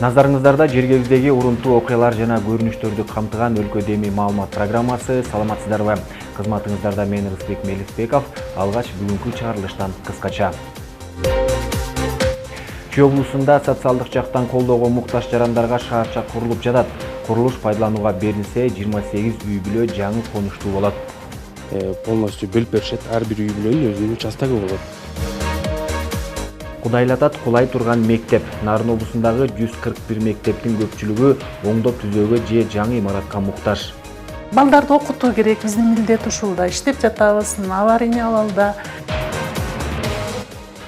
Назарыңыздарда жергебиздеги урунтуу окуялар жана көрүнүштөрдү камтыган өлкө деми маалымат программасы. Саламатсыздарбы? Кызматыңыздарда мен Рысбек Мелисбеков. Алгач бүгүнкү чыгарылыштан кыскача. Чүй облусунда социалдык жактан колдоого муктаж жарандарга шаарча курулуп жатат. Курулуш пайдаланууга берилсе, 28 үй бүлө жаңы конуштуу болот. Полностью бөлүп беришет, ар бир үй бүлөнүн өзүнүн участогу болот. Кудайлатат кулай турган мектеп. Нарын облусундагы 141 мектептин көпчүлүгү оңдоп түзөөгө же жаңы имаратка муктаж. Балдарды окутуу керек, биздин милдет ушулда. Иштеп жатабыз, аварийный абалда.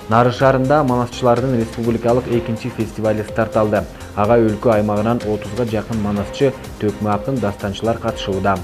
Нарын шаарында манасчылардын республикалык экинчи фестивали старт алды. Ага өлкө аймагынан 30га жакын манасчы, төкмө акын, дастанчылар катышууда.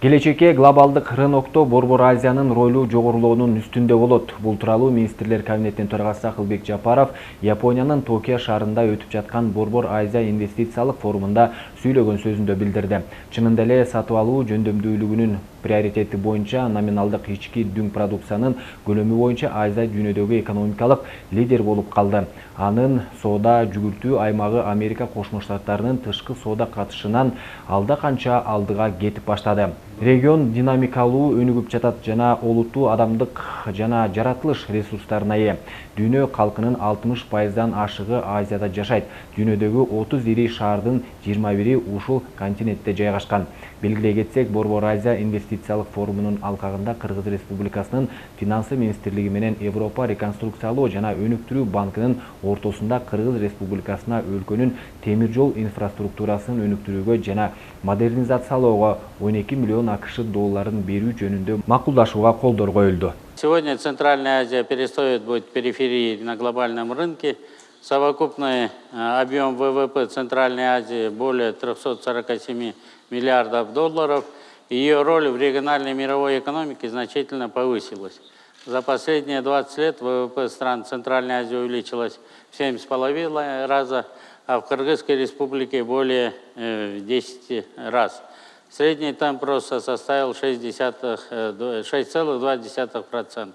Келечекке глобалдык рынокто Борбор Азиянын ролу жогорулоонун үстүндө болот. Бул тууралуу министрлер кабинетинин төрагасы Акылбек Жапаров Япониянын Токио шаарында өтүп жаткан Борбор Азия инвестициялык форумунда сүйлөгөн сөзүндө билдирди. Чынында эле сатып алуу жөндөмдүүлүгүнүн приоритети боюнча номиналдык ички дүң продукциянын көлөмү боюнча Азия дүйнөдөгү экономикалык лидер болуп калды. Анын соода жүгүртүү аймагы Америка Кошмо Штаттарынын тышкы соода катышынан алда канча алдыга кетип баштады. Регион динамикалуу өнүгүп жатат жана олуттуу адамдык жана жаратылыш ресурстарына ээ. Дүйнө калкынын 60%дан ашыгы Азияда жашайт. Дүйнөдөгү 30 ири шаардын 21-и ушул континентте жайгашкан. Белгилей кетсек, Борбор Азия инвестициялык форумунун алкагында Кыргыз Республикасынын финансы министрлиги менен Европа реконструкциялоо жана өнүктүрүү банкынын ортосунда Кыргыз Республикасына өлкөнүн темир жол инфраструктурасын өнүктүрүүгө жана модернизациялоого 12 миллион АКШ долларын берүү жөнүндө макулдашууга колдор коюлду. Сегодня Центральная Азия перестает быть периферией на глобальном рынке. Совокупный объем ВВП Центральной Азии более 347 миллиардов долларов. Ее роль в региональной мировой экономике значительно повысилась. За последние 20 лет ВВП стран Центральной Азии увеличилась в 7,5 раза, а в Кыргызской республике более 10 раз. Средний темп роста составил 6,2%.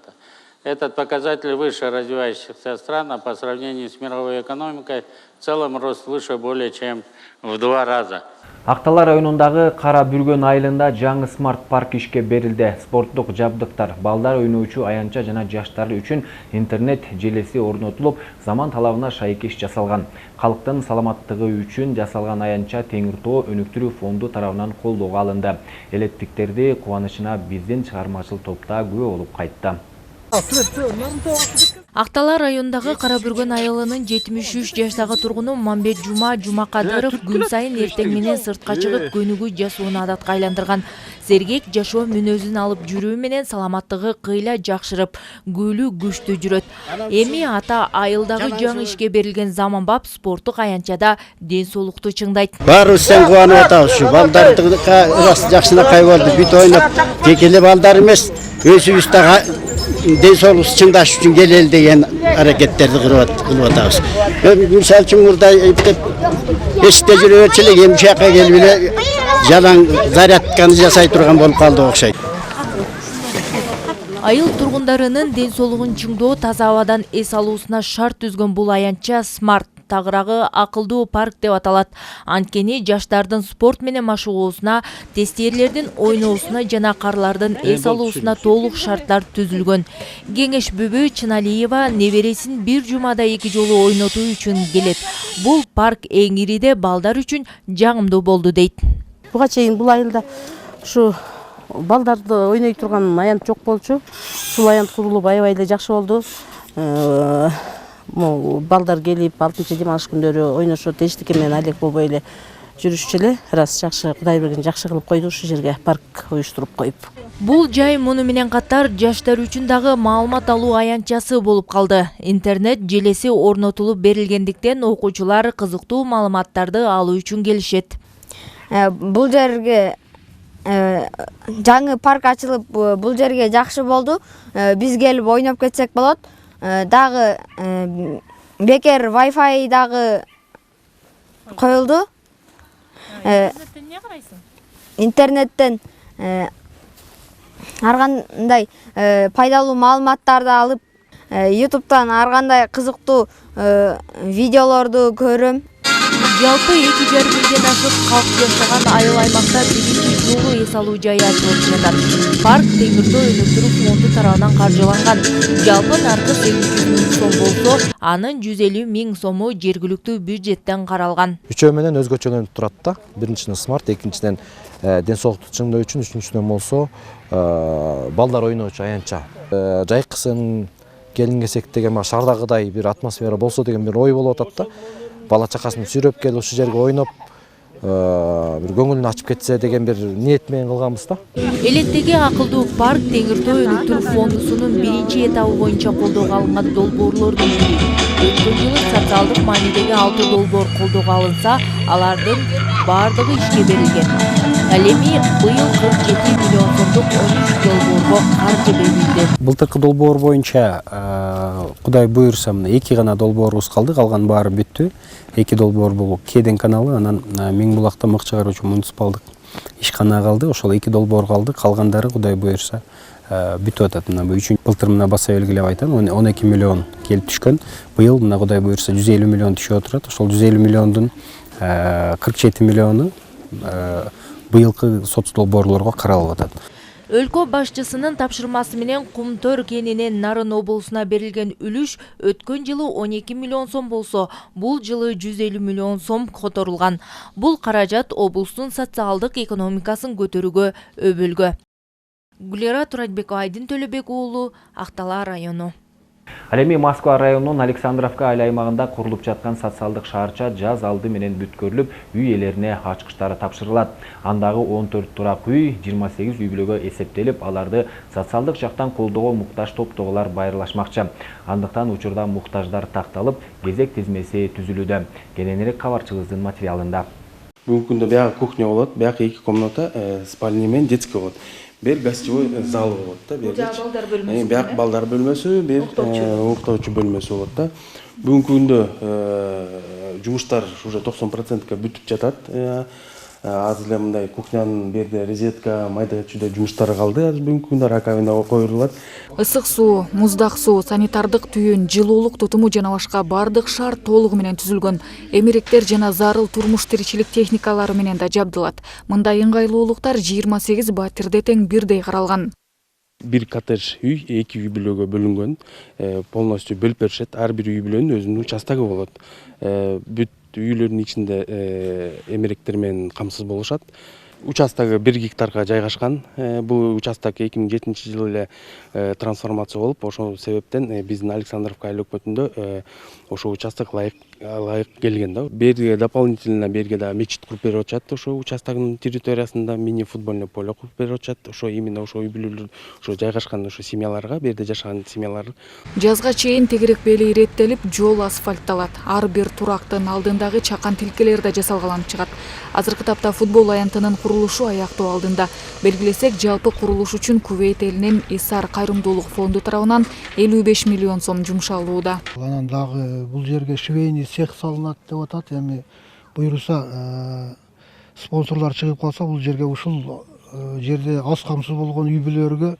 Этот показатель выше развивающихся стран, а по сравнению с мировой экономикой в целом рост выше более чем в 2 раза. Актала районундагы Кара Бүргөн айылында жаңы смарт парк ишке берилди. Спорттук жабдыктар, балдар ойноочу аянча жана жаштар үчүн интернет желеси орнотулуп, заман талабына шайкеш жасалган. Калктын саламаттыгы үчүн жасалган аянча Теңир Тоо өнүктүрүү фонду тарабынан колдоого алынды. Элеттиктерди кубанычына биздин чыгармачыл топта күбө болуп кайтты. Актала районундагы Кара Бүргөн айылынын 73 жаштагы тургуну Мамбет Жумакадыров күн сайын эртең менен сыртка чыгып көнүгүү жасоону адатка айландырган. Сергек жашоо мүнөзүн алып жүрүү менен саламаттыгы кыйла жакшырып, күлүү күчтүү жүрөт. Эми ата айылдагы жаңы ишке берилген заманбап спорттук аянчада ден соолукту чыңдайт. Баарыбыз сен кубанып атабыз. Балдарды жакшынакай болду, бүт ойноп, жекелеп балдар эмес, өзүбүз да ден соолукту чыңдаш үчүн келели деген аракеттерди кылып атабыз. Мисалы үчүн мурда эшикте жүрүп элчи эле эми жака келип эле жалаң зарядканы жасай турган болуп калды окшойт. Айыл тургундарынын ден соолугун чыңдоо, таза абадан эс алуусуна шарт түзгөн бул аянча смарт, тагыраагы акылдуу парк деп аталат. Анткени жаштардын спорт менен машыгуусуна, тестирлердин ойноосуна жана карлардын эс алуусуна толук шарттар түзүлгөн. Кеңеш бүбү Чыналиева небересин бир жумада 2 жолу ойнотуу үчүн келет. Бул парк эң ириде балдар үчүн жагымдуу болду дейт. Буга чейин бул айылда ушу балдарды ойной турган аянт жок болчу. Бул аянт курулуп аябай эле жакшы болду. Балдар келип 6-чы демалыш күндөрү ойношот, эчтеке менен алек болбой эле жүрүшчү эле. Раз жакшы, Кудай берген жакшы кылып койду ушу жерге парк уюштуруп коюп. Бул жай муну менен катар жаштар үчүн дагы маалымат алуу аянчасы болуп калды. Интернет желеси орнотулуп берилгендиктен окуучулар кызыктуу маалыматтарды алуу үчүн келишет. Бул жерге жаңы парк ачылып, бул жерге жакшы болду. Биз келип ойноп кетсек болот. Дагы бекер Wi-Fi дагы коюлду. Интернеттен эмне карайсың? интернеттен ар кандай пайдалуу маалыматтарды алып, YouTube'дан ар кандай кызыктуу видеолорду көрөм. Жалпы 2,5 миңден ашык калк жашаган айыл аймакта биринчи жолу эс алуу жайы ачылып жатат. Парк Темиртоо өнүктүрүү фонду тарабынан каржыланган. Жалпы наркы 800 миң сом болсо, анын 150 миң сому жергиликтүү бюджеттен каралган. Үчөө менен өзгөчөлөнүп турат да. Биринчиден смарт, экинчиден ден соолукту чыңдоо үчүн, үчүнчүдөн болсо балдар ойночу аянтча. Жайкысын келингесек деген шаардагыдай бир атмосфера болсо деген бир ой болуп атат да. Бала чакасын сүйрөп келип ушу жерге ойноп, бир көңүлүн ачып кетсе деген бир ниет менен кылганбыз да. Элеттеги акылдуу парк Темиртоо өнүктүрүү фондусунун биринчи этабы боюнча колдоого алынган долбоорлордун бири. Өткөн жылы социалдык маанидеги 6 долбоор колдоого алынса, алардын бардыгы ишке берилген. Ал эми быйыл 47 миллион сомдук 13 долбоорго каржы берилди. Былтыркы долбоор боюнча Кудай буйрса мына 2 гана долбоорубуз калды, калган баары бүттү. 2 долбоор бул Кеден каналы, анан Миңбулакта мык чыгаруучу муниципалдык ишкана калды. Ошол 2 долбоор калды, калгандары Кудай буйрса бүтүп атат. Мына үчүнчү былтыр мына баса белгилеп айтам, 12 миллион келип түшкөн. Быйыл мына Кудай буйрса 150 миллион түшүп отурат. Ошол 150 миллиондун 47 миллиону быйылкы соц долбоорлорго каралып атат. Өлкө башчысынын тапшырмасы менен Кумтөр кенинен Нарын облусуна берилген үлүш өткөн жылы 12 миллион сом болсо, бул жылы 150 миллион сом которулган. Бул каражат облустун социалдык экономикасын көтөрүүгө өбөлгө. Гүлера Туратбекова, Айдын Төлөбек уулу, Актала району. Ал эми Москва районунун Александровка айыл аймагында курулуп жаткан социалдык шаарча жаз алды менен бүткөрүлүп, үй ээлерине ачкычтары тапшырылат. Андагы 14 турак үй 28 үй бүлөгө эсептелип, аларды социалдык жактан колдоого муктаж топтогулар байырлашмакчы. Андыктан учурда муктаждар такталып, кезек тизмеси түзүлүүдө. Кененирээк кабарчыбыздын материалында. Бүгүнкү күндө бияга кухня болот, бияга 2 комната, спальня менен детский болот. Бир гостевой зал болот да, бияк балдар бөлмөсү, бир уктоочу бөлмөсү болот да. Бүгүнкү күндө жумуштар уже 90%ка бүтүп жатат. Азыр эле мындай кухнянын берде розетка, майда чүйдө жумуштары калды. Азыр бүгүнкү күндө раковина коюлат. Ысык суу, муздак суу, санитардык түйүн, жылуулук тутуму жана башка бардык шарт толугу менен түзүлгөн. Эмеректер жана зарыл турмуш тиричилик техникалары менен да жабдылат. Мындай ыңгайлуулуктар 28 батирде тең бирдей каралган. Бир коттедж үй 2 үй бүлөгө бөлүнгөн, полностью бөлүп беришет. Ар бир үй бүлөнүн өзүнүн участогу болот. Бүт үйлөрдүн ичинде эмеректер менен камсыз болушат. Участогу 1 гектарга жайгашкан. Бул участок 2007 жылы эле трансформация болуп, ошол себептен биздин Александровка айыл өкмөтүндө ошол участок лайык келген да. Берге дополнительно берге да мечит куруп берип атышат. Ошо участоктун территориясында мини футбольный поле куруп берип атышат. Ошо именно ошо үй бүлөлөр, ошо жайгашкан ошо семьяларга, берде жашаган семьялар. Жазга чейин тегерек бели иреттелип, жол асфальтталат. Ар бир турактын алдындагы чакан тилкелер да жасалгаланып чыгат. Азыркы тапта футбол аянтынын курулушу аяктоо алдында. Белгилесек, жалпы курулуш үчүн Кувейт элинин Эсар кайрымдуулук фонду тарабынан 55 миллион сом жумшалууда. Анан дагы бул жерге швейный цех салынат деп атат. Эми буйруса спонсорлор чыгып калса, бул жерге ушул жерде аз камсыз болгон үй бүлөлөргө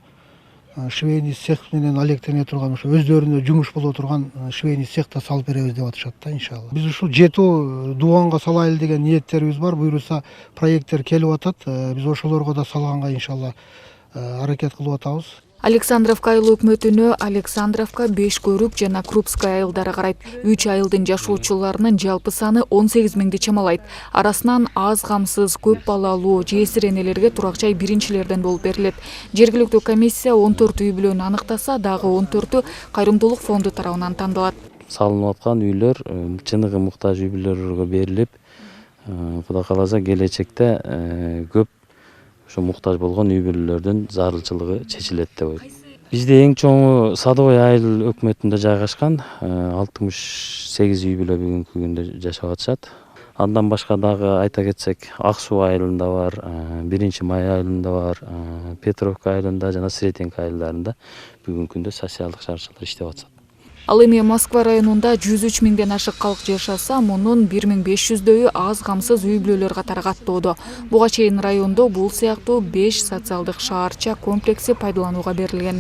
швейный цех менен алектене турган, ошо өздөрүнө жумуш боло турган швейный цехта салып беребиз деп атышат да, иншалла. Биз ушул жетүү дубанга салайлы деген ниеттерибиз бар. Буйруса проекттер келип атат. Биз ошолорго да салганга иншалла аракет кылып атабыз. Александровка айыл өкмөтүнө Александровка, Бешкөрүк жана Крупская айылдары карайт. 3 айылдын жашоочуларынын жалпы саны 18 миңди чамалайт. Арасынан аз камсыз, көп балалуу, жесир энелерге турак жай биринчилерден болуп берилет. Жергиликтүү комиссия 14 үй бүлөнү аныктаса, дагы 14-ү кайрымдуулук фонду тарабынан тандалат. Салынып аткан үйлөр чыныгы муктаж үй бүлөлөргө берилип, Кудай кааласа келечекте көп ошо муктаж болгон үй бүлөлөрдүн зарылчылыгы чечилет деп ойлойм. Бизде эң чоңу Садовой айыл өкмөтүндө жайгашкан 68 үй бүлө бүгүнкү күндө жашап атышат. Андан башка дагы айта кетсек, Ак суу айылында бар, 1-Май айылында бар, Петровка айылында жана Сретенка айылдарында бүгүнкү күндө социалдык шаарчалар иштеп атышат. Ал эми Москва районунда 103 миңден ашык калк жашаса, мунун 1500дөйү аз камсыз үй бүлөлөр катары каттоодо. Буга чейин райондо бул сыяктуу 5 социалдык шаарча комплекси пайдаланууга берилген.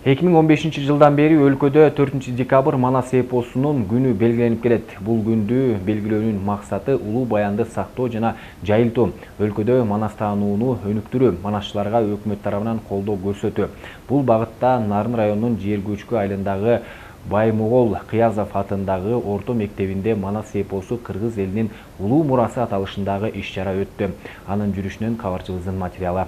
Эки миң 15 жылдан бери өлкөдө 4 декабрь Манас эпосунун күнү белгиленип келет. Бул күндү белгилөөнүн максаты улуу баянды сактоо жана жайылтуу. Өлкөдө манас таанууну өнүктүрүү, манасчыларга өкмөт тарабынан колдоо көрсөтүү. Бул багытта Нарын районунун Жер көчкү айылындагы Баймугол Кыязов атындагы орто мектебинде Манас эпосу кыргыз элинин улуу мурасы аталышындагы иш-чара өттү. Анын жүрүшүнөн кабарчыбыздын материалы.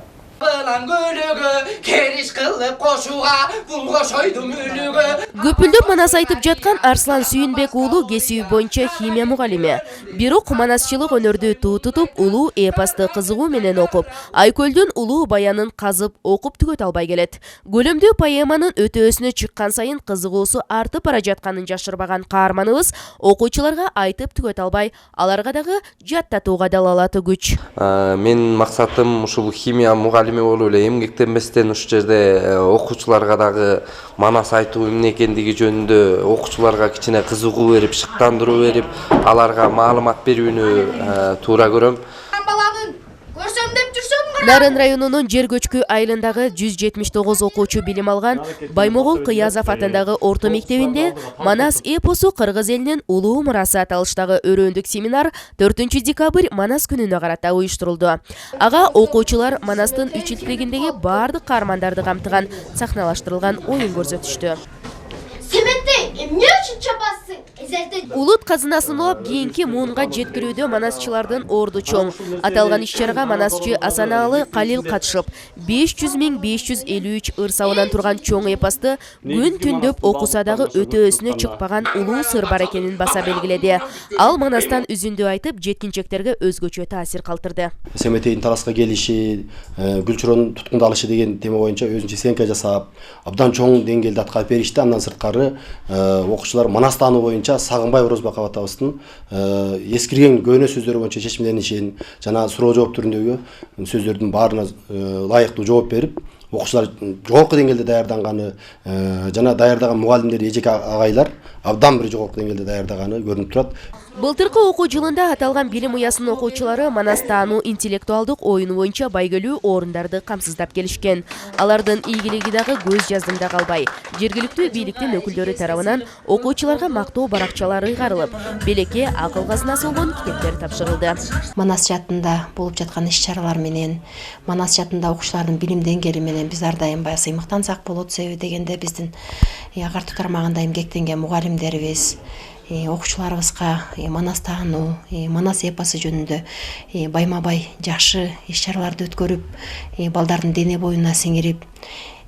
Көпүлдөп манас айтып жаткан Арслан Сүйүнбек уулу кесиби боюнча химия мугалими. Бирок манасчылык өнөрдү туу тутуп, улуу эпосты кызыгуу менен окуп, Айкөлдүн улуу баянын казып окуп түгөт албай келет. Көлөмдүү поэманын өтөөсүнө чыккан сайын кызыгуусу артып бара жатканын жашырбаган каарманыбыз окуучуларга айтып түгөт албай, аларга дагы жаттатууга далалаты күч. Менин максатым ушул химия мугалими болуп эле эмгектенбестен ушул жерде окуучуларга дагы манас айтуу эмне экендиги жөнүндө окуучуларга кичине кызыгуу берип, шыктандыруу берип, аларга маалымат берүүнү туура көрөм. Нарын районунун Жер көчкү айылындагы 179 окуучу билим алган Баймугол Кыязов атындагы орто мектебинде Манас эпосу кыргыз элинин улуу мурасы аталыштагы өрөөндүк семинар 4 декабрь Манас күнүнө карата уюштурулду. Ага окуучулар Манастын үчүлтүлүгүндөгү баардык каармандарды камтыган сахналаштырылган оюн көрсөтүштү. Эмне үчүн чапасың? Улут казынасын улап кийинки муунга жеткирүүдө манасчылардын орду чоң. Аталган иш-чарага манасчы Асанаалы Калил катышып, 500.553 ыр сабынан турган чоң эпосты күн түндөп окуса дагы өтөөсүнө чыкпаган улуу сыр бар экенин баса белгиледи. Ал Манастан үзүндү айтып, жеткинчектерге өзгөчө таасир калтырды. Семетейдин Тараска келиши, Гүлчүрөнүн туткунду алышы деген тема боюнча өзүнчө сценка жасап, абдан чоң деңгээлде аткарып беришти. Андан сырткары окуучулар манас таануу боюнча Сагынбай Орозбек абатабыздын эскирген көөнө сөздөрү боюнча чечимленишин жана суроо жооп түрүндөгү сөздөрдүн баарына ылайыктуу жооп берип, окуучулар жогорку деңгээлде даярданганы жана даярдаган мугалимдер эжеке агайлар абдан бир жогорку деңгээлде даярдаганы көрүнүп турат. Былтыркы окуу жылында аталган билим уясынын окуучулары манас таануу интеллектуалдык оюну боюнча байгөлүү орундарды камсыздап келишкен. Алардын ийгилиги дагы көз жаздымда калбай. Жергиликтүү бийликтин өкүлдөрү тарабынан окуучуларга мактоо баракчалары ыйгарылып, белекке акыл казынасы болгон китептер тапшырылды. Манас жаатында болуп жаткан иш-чаралар менен, Манас жаатында окуучулардын билим деңгээли менен биз ар дайым баягы сыймыктансак болот. Себеби дегенде биздин агартуу тармагында эмгектенген мугалимдерибиз окуучуларыбызга манас таануу, манас эпосу жөнүндө байма-бай жакшы иш-чараларды өткөрүп, балдардын дене боюна сиңирип,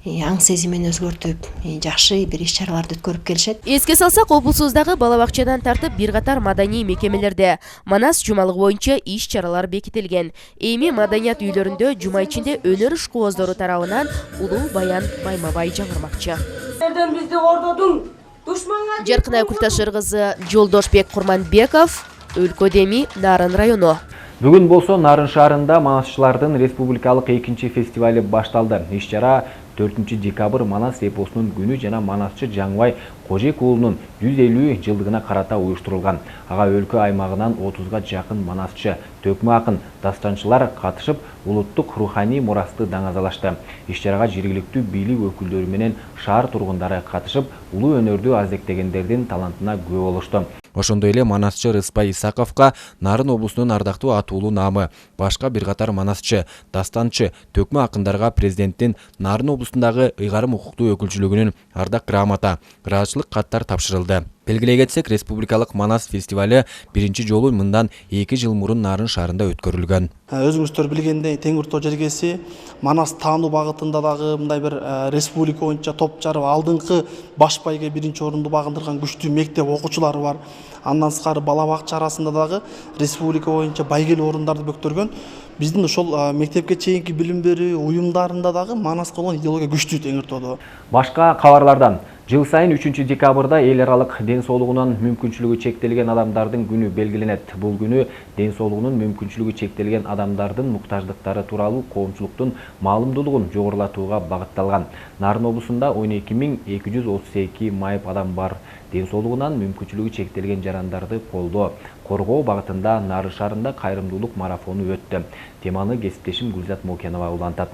аң сезимин өзгөртүп, жакшы бир иш-чараларды өткөрүп келишет. Эске салсак, облусубуздагы бала бакчадан тартып бир катар маданий мекемелерде манас жумалыгы боюнча иш-чаралар бекитилген. Эми маданият үйлөрүндө жума ичинде өнөр ишкуоздору тарабынан улуу баян байма-бай жаңырмакчы. Бизди ордодуң Жаркынай Култашыр кызы, Жолдошбек Курманбеков, Өлкөдеми, Нарын району. Бүгүн болсо Нарын шаарында манасчылардын республикалык 2-чи фестивали башталды. Иш-чара 4 декабрь Манас эпосунун күнү жана манасчы Жаңбай Кожек уулунун 150 жылдыгына карата уюштурулган. Ага өлкө аймагынан 30га жакын манасчы, төкмө акын, дастанчылар катышып, улуттук руханий мурасты даңазалашты. Иш-чарага жергиликтүү бийлик өкүлдөрү менен шаар тургундары катышып, улуу өнөрдү аздектегендердин талантына күбө болушту. Ошондой эле манасчы Рыспай Исаковго Нарын облусунун ардактуу атуулуу наамы, башка бир катар манасчы, дастанчы, төкмө акындарга президенттин Нарын облусундагы ыйгарым укуктуу өкүлчүлүгүнүн ардак грамота, ыраазычылык ыктымчылык каттар тапшырылды. Белгилей кетсек, Республикалык Манас фестивалы биринчи жолу мындан 2 жыл мурун Нарын шаарында өткөрүлгөн. Өзүңүздөр билгендей, Теңир Тоо жергеси Манас таануу багытында дагы мындай бир республика боюнча топ жарып алдыңкы баш байге биринчи орунду багындырган күчтүү мектеп окуучулары бар. Андан сырткары бала бакча арасында дагы республика боюнча байгелүү орундарды бөктөргөн. Биздин ошол мектепке чейинки билим берүү уюмдарында дагы Манаска болгон идеология күчтүү Теңир Тоодо. Башка кабарлардан жыл сайын 3 декабрда эл аралык ден соолугунун мүмкүнчүлүгү чектелген адамдардын күнү белгиленет. Бул күнү ден соолугунун мүмкүнчүлүгү чектелген адамдардын муктаждыктары тууралуу коомчулуктун маалымдуулугун жогорулатууга багытталган. Нарын облусунда 12.232 майып адам бар. Ден соолугунан мүмкүнчүлүгү чектелген жарандарды колдоо, коргоо багытында Нарын шаарында кайрымдуулук марафону өттү. Теманы кесиптешим Гүлзат Мокенова улантат.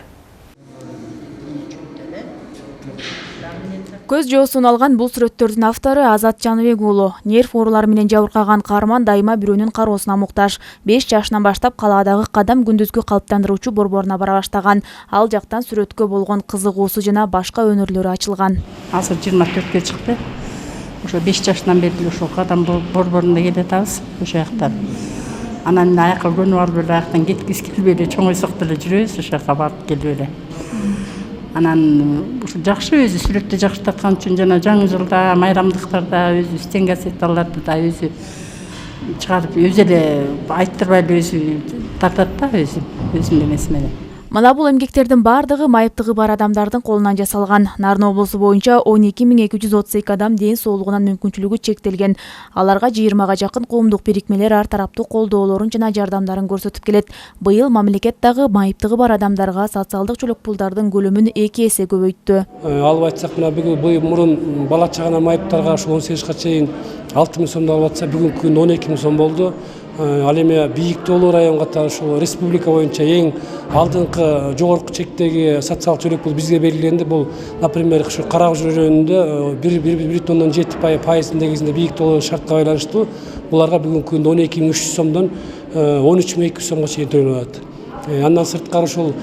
Көз жоосун алган бул сүрөттөрдүн автору Азат Жаныбек уулу. Нерв оорулары менен жабыркаган каарман дайыма бирөөнүн кароосуна муктаж. 5 жашынан баштап калаадагы кадам күндүзгү калыптандыруучу борборуна бара баштаган. Ал жактан сүрөткө болгон кызыгуусу жана башка өнөрлөрү ачылган. Азыр 24-кө чыкты. Ошо 5 жашынан бери ошол кадам борборуна келатабыз. Ошо жактан. Анан аякка көнүп алып эле аяктан кеткиз келбей эле чоң эсокто эле жүрөбүз, ошо жака барып келип эле. Анан жакшы өзү сүрөттү жакшы тарткан үчүн жана жаңы жылда, майрамдыктарда өзү стенгазетталарды да өзү чыгарып, өзү эле айттырбай эле өзү тартат да өзүнүн эмеси менен. Мына бул эмгектердин бардыгы майыптыгы бар адамдардын колунан жасалган. Нарын облусу боюнча 12.232 адам ден соолугунан мүмкүнчүлүгү чектелген. Аларга 20га жакын коомдук бирикмелер ар тараптуу колдоолорун жана жардамдарын көрсөтүп келет. Быйыл мамлекет дагы майыптыгы бар адамдарга социалдык чөлөк пулдардын көлөмүн 2 эсе көбөйттү. Алып айтсак, мына быйыл мурун бала чагана майыптарга ушу 18 жашка чейин 6 000 сомдон алып атса, бүгүнкү күндө 12 000 сом болду. Ал эми Бийик Тоолуу район катары ушул республика боюнча эң алдыңкы жогорку чектеги социалдык чөлөк пул бизге берилгенде, бул, например, ушу Каракөз районунда 1,7 негизинде Бийик Тоолуу шартка байланыштуу. Буларга бүгүнкү күндө 12.300 сомдон 13.200 сомго чейин төлөнүп атат. Андан сырткары ушул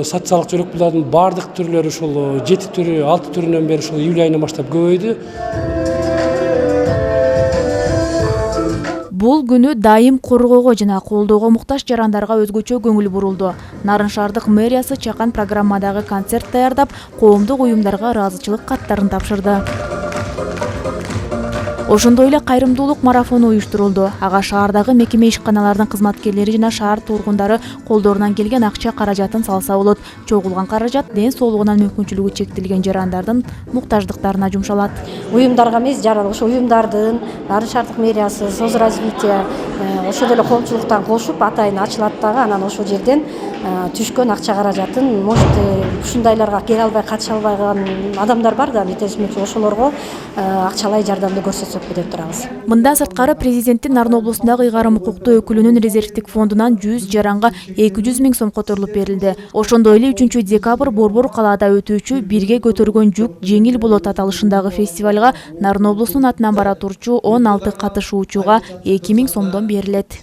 социалдык чөлөк пулдардын бардык түрлөрү ушул 7 түрү, 6 түрүнөн бери ушул июль айынан баштап көбөйдү. Бул күнү дайым коргоого жана колдоого муктаж жарандарга өзгөчө көңүл бурулду. Нарын шаардык мэриясы чакан программадагы концерт даярдап, коомдук уюмдарга ыраазычылык каттарын тапшырды. Ошондой эле кайрымдуулук марафону уюштурулду. Ага шаардагы мекеме ишканалардын кызматкерлери жана шаар тургундары колдорунан келген акча каражатын салса болот. Чогулган каражат ден соолугунан мүмкүнчүлүгү чектелген жарандардын муктаждыктарына жумшалат. Уюмдарга эмес, ошо уюмдардын, Нарын шаардык мэриясы, соцразвитие ошол эле коомчулуктан кошуп атайын ачылат дагы, анан ошол жерден түшкөн акча каражатын, может, ушундайларга келе албай, катыша албаган адамдар бар да, ошолорго акчалай жардамды көрсөтсөк деп турабыз. Мындан сырткары президенттин Нарын облусундагы ыйгарым укуктуу өкүлүнүн резервдик фондунан 100 жаранга 200 000 сом которулуп берилди. Ошондой эле 3 декабрь борбор калаада өтүүчү бирге көтөргөн жүк жеңил болот аталышындагы фестивалга Нарын облусунун атынан бара турчу 16 катышуучуга 2000 сомдон берилет.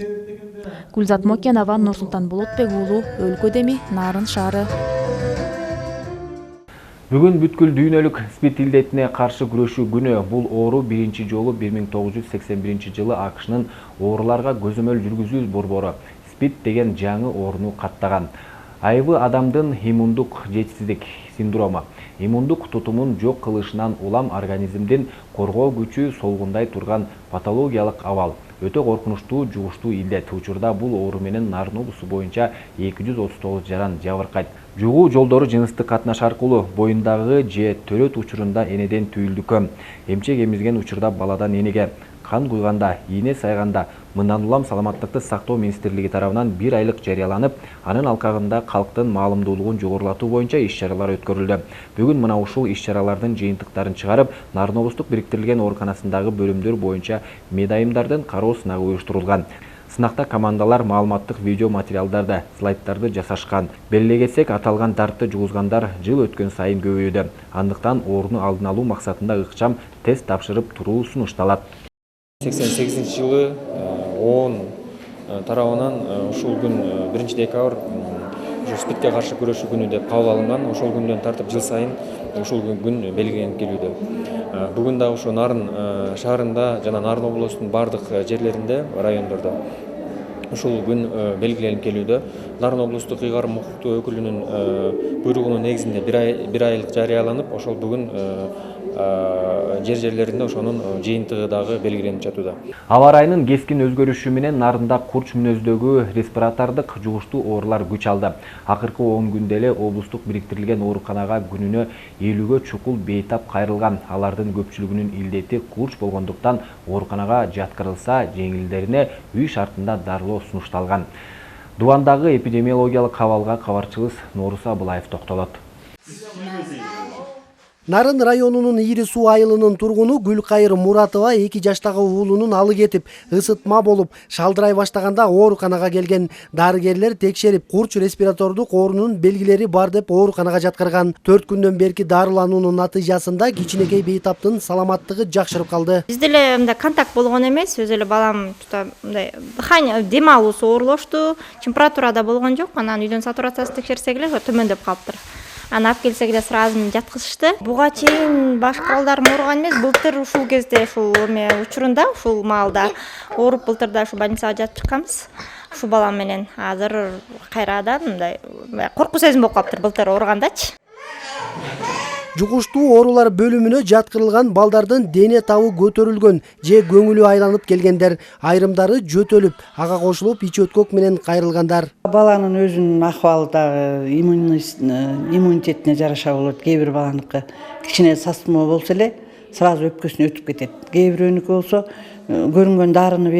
Гүлзат Мокенова, Нурсултан Болотбек уулу, Өлкө Деми, Нарын шаары. Бүгүн бүткүл дүйнөлүк СПИД илдетине каршы күрөшүү күнү. Бул оору биринчи жолу 1981 жылы АКШнын ооруларга көзөмөл жүргүзүү борбору СПИД деген жаңы ооруну каттаган. Айбы адамдын иммундук жетишсиздик синдрому, иммундук тутумун жок кылышынан улам организмдин коргоо күчү солгундай турган патологиялык абал. Өтө коркунучтуу жугуштуу илдет. Учурда бул оору менен Нарын облусу боюнча 239 жаран жабыркайт. Жугуу жолдору жыныстык катнаш аркылуу боюндагы же төрөт учурунда энеден түйүлдүккө, эмчек эмизген учурда баладан энеге, кан куйганда, ийне сайганда, мындан улам саламаттыкты сактоо министрлиги тарабынан 1 айлык жарыяланып, анын алкагында калктын маалымдуулугун жогорулатуу боюнча иш-чаралар өткөрүлдү. Бүгүн мына ушул иш-чаралардын жыйынтыктарын чыгарып, Нарын облустук бириктирилген ооруканасындагы бөлүмдөр боюнча медайымдардын кароо сынагы уюштурулган. Сынакта командалар маалыматтык видео материалдарды, слайдтарды жасашкан. Белгилей кетсек, аталган дартты жугузгандар жыл өткөн сайын көбөйүүдө. Андыктан ооруну алдын алуу максатында ыкчам тест тапшырып туруу сунушталат. 88 жылы 10 тарабынан ушул күн 1 декабрь СПИДке каршы күрөшүү күнү деп кабыл алынган. Ошол күндөн тартып жыл сайын ушул күн белгиленип келүүдө. Бүгүн да ошо Нарын шаарында жана Нарын облусунун бардык жерлеринде, райондордо ушул күн белгиленип келүүдө. Нарын облустук ыйгарым укуктуу өкүлүнүн буйругунун негизинде бир айлык жарыяланып, ошол бүгүн жерлеринде ошонун жыйынтыгы дагы белгиленип жатууда. Аба ырайынын кескин өзгөрүшү менен Нарында курч мүнөздөгү респиратордук жугуштуу оорулар күч алды. Акыркы 10 күндө эле облустук бириктирилген ооруканага күнүнө 50гө чукул бейтап кайрылган. Алардын көпчүлүгүнүн илдети курч болгондуктан ооруканага жаткырылса, жеңилдерине үй шартында дарылоо сунушталган. Дубандагы эпидемиологиялык абалга кабарчыбыз Норус Абылаев токтолот. Нарын районунун Ири суу айылынын тургуну Гүлкайыр Муратова 2 жаштагы уулунун алы кетип, ысытма болуп, шалдырай баштаганда ооруканага келген. Дарыгерлер текшерип, курч респиратордук оорунун белгилери бар деп ооруканага жаткырган. 4 күндөн берки дарылануунун натыйжасында кичинекей бейтаптын саламаттыгы жакшырып калды. Бизде эле мындай контакт болгон эмес, өзү эле балам мындай дыхание дем алуусу оорлошту, температурада болгон жок. Анан үйдөн сатурациясын текшерсек эле төмөндөп калыптыр. Аны алып келсек эле сразу жаткызышты. Буга чейин башка балдарым ооруган эмес. Былтыр ушул кезде ушул учурунда ушул маалда ооруп былтырда ушу больницага жатып чыкканбыз. Ушул балам менен азыр кайрадан мындай коркуу сезим болуп калыптыр былтыр ооругандачы. Жугуштуу оорулар бөлүмүнө жаткырылган балдардын дене табы көтөрүлгөн же көңүлү айланып келгендер, айрымдары жөтөлүп, ага кошулуп ич өткөк менен кайрылгандар. Баланын өзүнүн акыбалы дагы иммунитетине жараша болот. Кээ бир баланыкы кичине састыма болсо эле сразу өпкөсүнө өтүп кетет. Кээ бирөөнүкү болсо көрүнгөн дарыны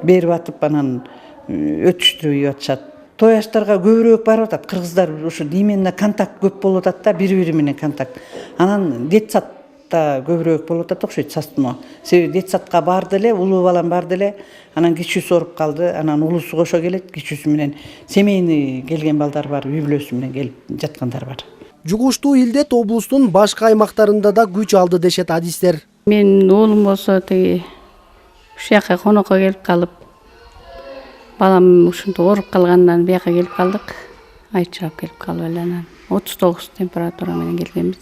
берип атып анан өтүштүрүп атышат. Тояштарга көбүрөөк барып атат. Кыргыздар ушу именно контакт көп болуп атат да, бири-бири менен контакт. Анан детсадта көбүрөөк болуп атат окшойт састыма. Себеби детсадка барды эле, улуу балам барды эле, анан кичүүсү ооруп калды, анан улуусу кошо келет, кичүүсү менен семейный келген балдар бар, үй бүлөсү менен келип жаткандар бар. Жугуштуу илдет облустун башка аймактарында да күч алды дешет адистер. Менин уулум болсо тиги ушул жака конокко келип калып, балам ушунтип ооруп калгандан бияка келип калдык. Айчырап келип калып эле анан 39 температура менен келгенбиз.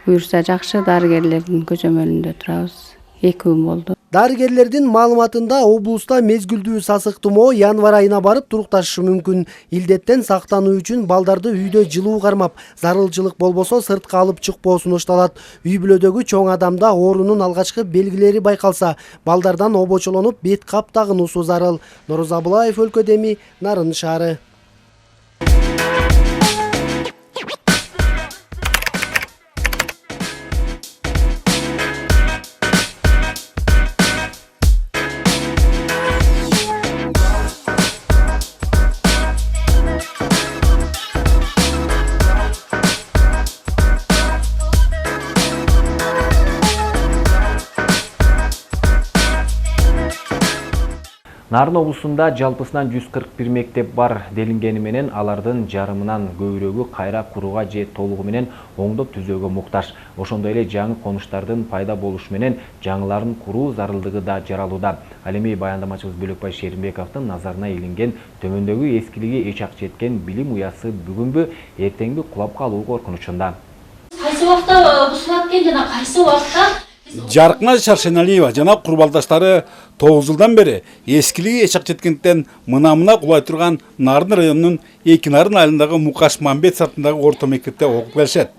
Буюрса жакшы, дарыгерлердин көзөмөлүндө турабыз. 2 күн болду. Дарыгерлердин маалыматында облуста мезгилдүү сасык тумоо январь айына барып турукташышы мүмкүн. Илдеттен сактануу үчүн балдарды үйдө жылуу кармап, зарылчылык болбосо сыртка алып чыкпоо сунушталат. Үй бүлөдөгү чоң адамда оорунун алгачкы белгилери байкалса, балдардан обочолонуп бет кап тагынуусу зарыл. Норuz Абылаев, Өлкө Деми, Нарын шаары. Нарын облусунда жалпысынан 141 мектеп бар делингени менен алардын жарымынан көбүрөгү кайра курууга же толугу менен оңдоп түзөөгө муктаж. Ошондой эле жаңы конуштардын пайда болушу менен жаңыларын куруу зарылдыгы да жаралууда. Ал эми баяндамачыбыз Бөлөкбай Шеримбековдун назарына илинген төмөндөгү эскилиги эч ак жеткен билим уясы бүгүнбү, эртеңби кулап калуу коркунучунда. Кайсы убакта бузулат экен жана кайсы убакта Жаркназ Шаршеналиева жана курбалдаштары 9 жылдан бери эскилиги эч ак жеткенден мына кулай турган Нарын районунун Эки Нарын айылындагы Мукаш Мамбет атындагы орто мектепте окуп келишет.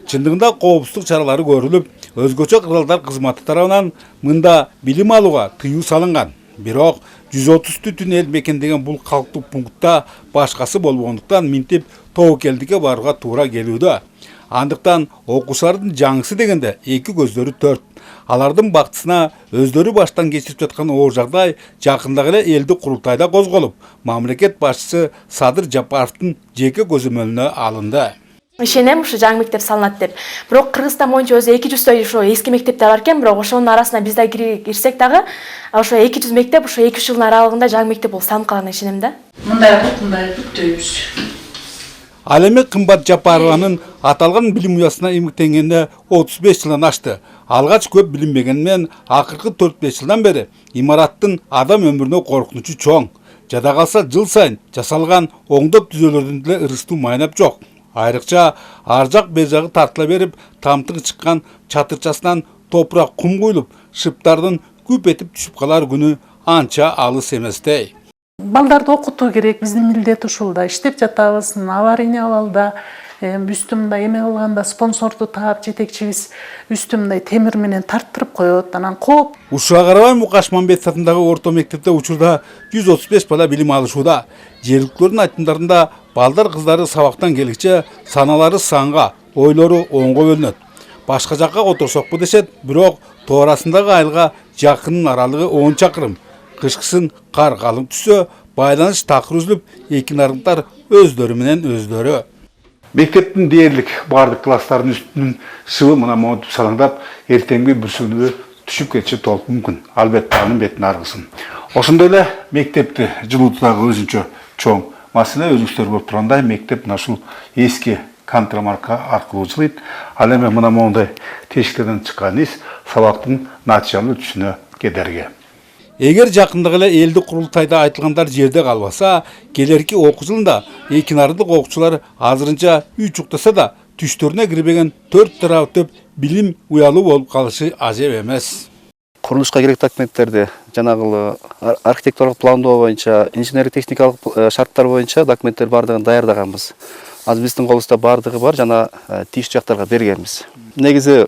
Чындыгында коопсуздук чаралары көрүлүп, өзгөчө кыралдар кызматы тарабынан мында билим алууга тыюу салынган. Бирок 130 түтүн эл мекендеген бул калктуу пунктта башкасы болбогондуктан минтип Тоокелдикке барууга туура келүүдө. Андыктан окуучулардын жаңысы дегенде эки көздөрү төрт. Алардын бактысына өздөрү баштан кечирип жаткан оор жагдай жакындагы эле элди курултайда козголуп, мамлекет башчысы Садыр Жапаровдун жеке көзөмөлүнө алынды. Ишенем ушу жаңы мектеп салынат деп. Бирок Кыргызстан боюнча өзү 200 ошо эски мектептер бар экен, бирок ошонун арасына биз да кирсек дагы ошо 200 мектеп ошо 2-3 жылдын аралыгында жаңы мектеп болуп салынып калганына ишенем да. Мындай бүктөйбүз. Ал эми Кымбат Жапарованын аталган билим уясына эмгектенгенде 35 жылдан ашты. Алгач көп билинбегенмен акыркы 4-5 жылдан бери имараттын адам өмүрүнө коркунучу чоң. Жада калса жыл сайын жасалган оңдоп түзөөлөрдүн деле ырыстуу майнап жок. Айрыкча ар жак бер жагы тартыла берип, тамтыгы чыккан чатырчасынан топурак кум куюлуп, шыптардын күп этип түшүп калар күнү анча алыс эместей. Балдарды окутуу керек, биздин милдет ушул да. Иштеп жатабыз, аварийный абалда, үстүмдө эме кылганда спонсорду таап жетекчибиз үстүмдө темир менен тарттырып коет, анан кооп. Ушуга карабай Мукаш Мамбет атындагы орто мектепте учурда 135 бала билим алышууда. Жергиликтүүлөрдүн айтымдарында балдар кыздары сабактан келгиче саналары санга, ойлору оңго бөлүнөт. Башка жакка отурсокпу дешет, бирок тоо арасындагы айылга жакынын аралыгы 10 чакырым. Кышкысын кар калың түссө, байланыш такыр үзүлүп, эки нарыңдар өздөрү менен өздөрү. Мектептин дээрлик бардык класстардын үстүнүн шыбы мына монтип салаңдап, эртеңги бүрсүгүнү түшүп кетиши толук мүмкүн. Албетте анын бетин аргысын. Ошондой эле мектепти жылуутуудагы өзүнчө чоң маселе өзүңүздөр көрүп тургандай, мектеп мына ушул эски контрамарка аркылуу жылыйт. Ал эми мына мондай тешиктерден чыккан из сабактын натыйжалуу өтүшүнө кедерги. Эгер жакындык эле элдик курултайда айтылгандар жерде калбаса, келерки окуу жылында эки нарындык окуучулар азырынча үй чуктаса да түштөрүнө кирбеген 4 тарап өтүп билим уялуу болуп калышы ажеп эмес. Курулушка керектүү документтерди жанагы архитектуралык пландоо боюнча, инженерлик техникалык шарттар боюнча документтер бардыгын даярдаганбыз. Азыр биздин колубузда бардыгы бар, жана тийиштүү жактарга бергенбиз. Негизи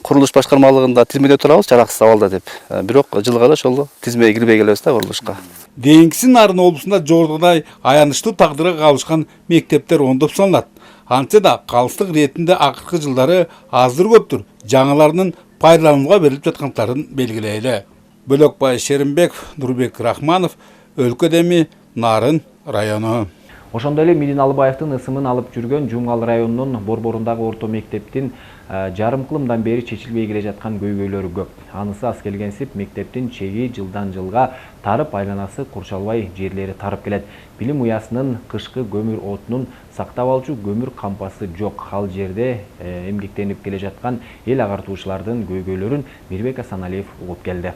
курулуш башкармалыгында тизмеде турабыз, жараксыз абалда деп. Бирок жылга да ошол тизмеге кирбей келебиз да курулушка. Дейинкиси Нарын облусунда жогорудагыдай аянычтуу тагдырга калышкан мектептер ондоп саналат. Антсе да калыстык иретинде акыркы жылдары аздыр көптүр жаңыларынын пайдаланууга берилип жаткандарын белгилейли. Бөлөкбай Шеримбеков, Нурбек Рахманов, Өлкө Деми, Нарын району. Ошондой эле Мидин Албаевдин ысымын алып жүргөн Жумгал районунун Борборундагы орто мектептин жарым кылымдан бери чечилбей келе жаткан көйгөйлөрү көп. Анысы аз келгенсип мектептин чеги жылдан жылга тарып айланасы курчалбай жерлери тарып келет. Билим уясынын кышкы көмүр отунун сактап алчу көмүр кампасы жок. Ал жерде эмгектенип келе жаткан эл агартуучулардын көйгөйлөрүн Мирбек Асаналиев угуп келди.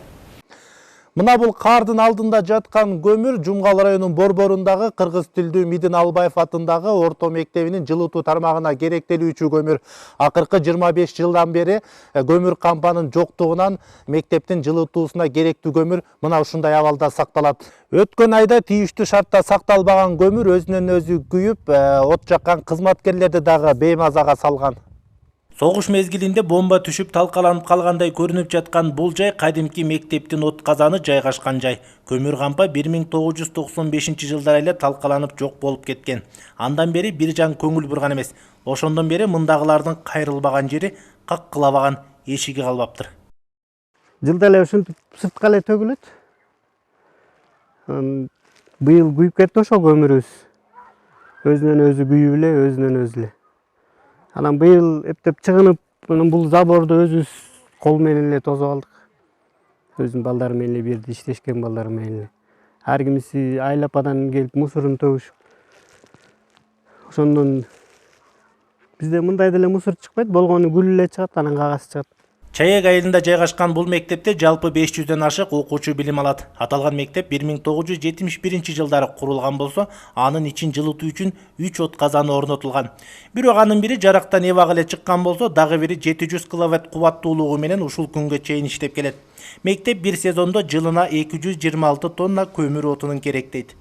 Мына бул кардын алдында жаткан көмүр Жумгал районунун Борборундагы кыргыз тилдүү Мидин Албаев атындагы орто мектебинин жылытуу тармагына керектелүүчү көмүр. Акыркы 25 жылдан бери көмүр кампанын жоктугунан мектептин жылытуусуна керектүү көмүр мына ушундай абалда сакталат. Өткөн айда тийиштүү шартта сакталбаган көмүр өзүнөн өзү күйүп, от жаккан кызматкерлерди дагы беймазага салган. Согуш мезгилинде бомба түшүп талкаланып калгандай көрүнүп жаткан бул жай кадимки мектептин от казаны жайгашкан жай. Көмүр кампа 1995 жылдары эле талкаланып жок болуп кеткен. Андан бери бир жан көңүл бурган эмес. Ошондон бери мындагылардын кайрылбаган жери, каккылабаган эшиги калбаптыр. Жылда эле ушинтип сыртка эле төгүлөт. Быйыл күйүп кетти ошол көмүрүбүз. Өзүнөн өзү күйүп эле, өзүнөн өзү эле. Анан быйыл эптеп чыгынып, бул заборду өзүбүз кол менен эле тосуп алдык. Өзүм балдарым менен эле бирди иштешкен балдарым менен эле. Ар кимиси айлападан келип мусорун төгүшүп. Ошондон бизде мындай деле мусор чыкпайт, болгону гүл эле чыгат, анан кагаз чыгат. Чаек айылында жайгашкан бул мектепте жалпы 500дөн ашык окуучу билим алат. Аталган мектеп 1971 жылдары курулган болсо, анын ичин жылытуу үчүн 3 от казаны орнотулган. Бирок анын бири жарактан эбак эле чыккан болсо, дагы бири 700 киловатт кубаттуулугу менен ушул күнгө чейин иштеп келет. Мектеп бир сезондо жылына 226 тонна көмүр отунун керектейт.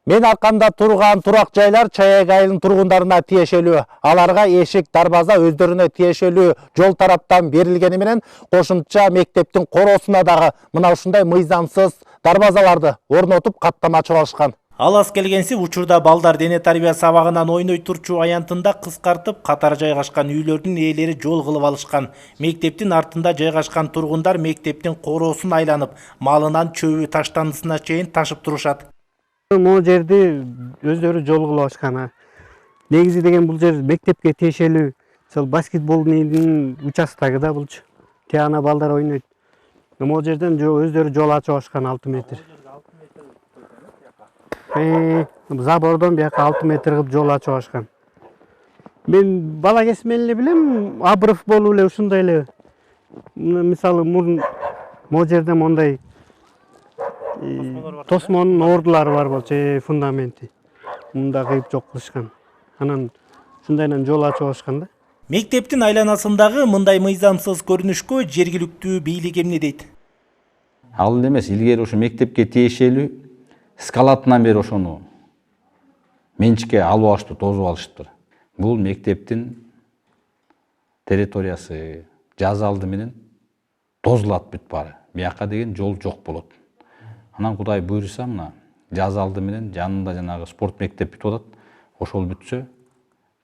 Мен аркамда турган турак жайлар Чаек айылынын тургундарына тиешелүү. Аларга эшик, дарбаза өздөрүнө тиешелүү жол тараптан берилгени менен кошумча мектептин короосуна дагы мына ушундай мыйзамсыз дарбазаларды орнотуп каттамачы алышкан. Ал аз келгенси учурда балдар дене тарбия сабагынан ойной турчу аянтында кыскартып катар жайгашкан үйлөрдүн ээлери жол кылып алышкан. Мектептин артында жайгашкан тургундар мектептин короосун айланып, малынан чөбү таштандысына чейин ташып турушат. Могу жерди өздөрү жол кылып алышкан. Негизи деген бул жер мектепке тиешелүү. Сол баскетболдун участогу да булчу. Тияна балдар ойнойт. Могу жерден өздөрү жол ачып алышкан 6 метр. Забордон бияка 6 метр кылып жол ачып алышкан. Мен бала кезимден эле билем, обрыв болуп эле ушундай эле. Мисалы могу жерде мондай тосмонун ордулары бар болчу, фундаменти. Мында кыйып жок кылышкан. анан ушундайынан жол ачып алышкан да. Мектептин айланасындагы мындай мыйзамсыз көрүнүшкө жергиликтүү бийлик эмне дейт? Ал эмес, илгери ошо мектепке тиешелүү скалатынан бери ошону менчикке алып алыштыр, тозуп алыштыр. Бул мектептин территориясы жаз алды менен тозулат бүт баары. Бияка деген жол жок болот. Анан Кудай буйруса мына жаз алды менен жанында жанагы спорт мектеп бүтүп атат. Ошол бүтсө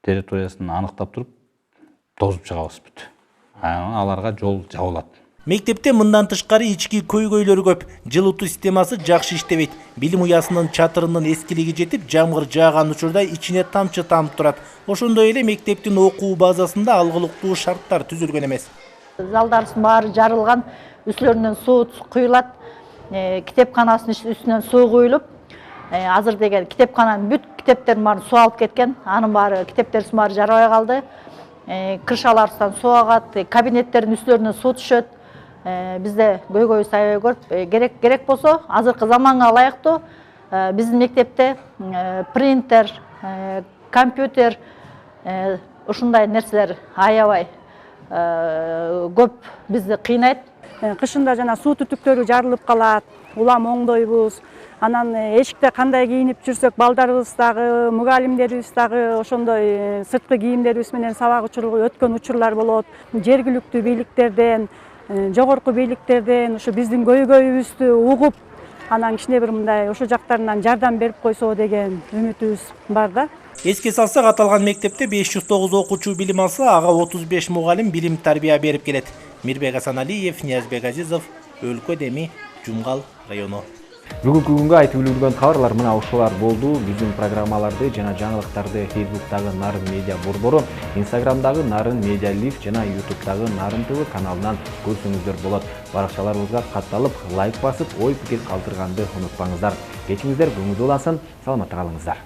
территориясын аныктап туруп тозуп чыгабыз бүт. Аларга жол жабылат. Мектепте мындан тышкары ички көйгөйлөр көп. Жылытуу системасы жакшы иштебейт. Билим уясынын чатырынын эскилиги жетип, жамгыр жааган учурда ичине тамчы тамып турат. Ошондой эле мектептин окуу базасында алгылыктуу шарттар түзүлгөн эмес. Залдарыбыздын баары жарылган, үстүлөрүнөн суу куюлат. Китепканасынын үстүнөн суу куюлуп, азыр деген китепкананын бүт китептерин баарын суу алып кеткен. Анын баары китептерибиздин баары жарабай калды. Крышаларыбыздан суу агат, кабинеттердин үстүлөрүнөн суу түшөт. Бизде көйгөйүбүз аябай көп. Керек болсо, азыркы заманга ылайыктуу биздин мектепте принтер, компьютер, ушундай нерселер аябай көп бизди кыйнайт. Кышында жана суу түтүктөрү жарылып калат, улам оңдойбуз. Анан эшикте кандай кийинип жүрсөк, балдарыбыз дагы, мугалимдерибиз дагы ошондой сырткы кийимдерибиз менен сабак учуру өткөн учурлар болот. Жергиликтүү бийликтерден, жогорку бийликтерден ушу биздин көйгөйүбүздү угуп, анан кичине бир мындай ошо жактарынан жардам берип койсо деген үмүтүбүз бар да. Эске салсак, аталган мектепте 509 окуучу билим алса, ага 35 мугалим билим тарбия берип келет. Мирбек Асаналиев, Ниязбек Азизов, Өлкө Деми, Жумгал району. Бүгүнкү күнгө айтып үлгүргөн кабарлар мына ушулар болду. Биздин программаларды жана жаңылыктарды Facebook'тагы Нарын Медиа Борбору, Instagram'дагы Нарын Медиа Лив жана YouTube'дагы Нарын ТВ каналынан көрсөңүздөр болот. Баракчаларыбызга катталып, лайк басып, ой пикир калтырганды унутпаңыздар. Кечиңиздер көңүл улансын, саламатта калыңыздар.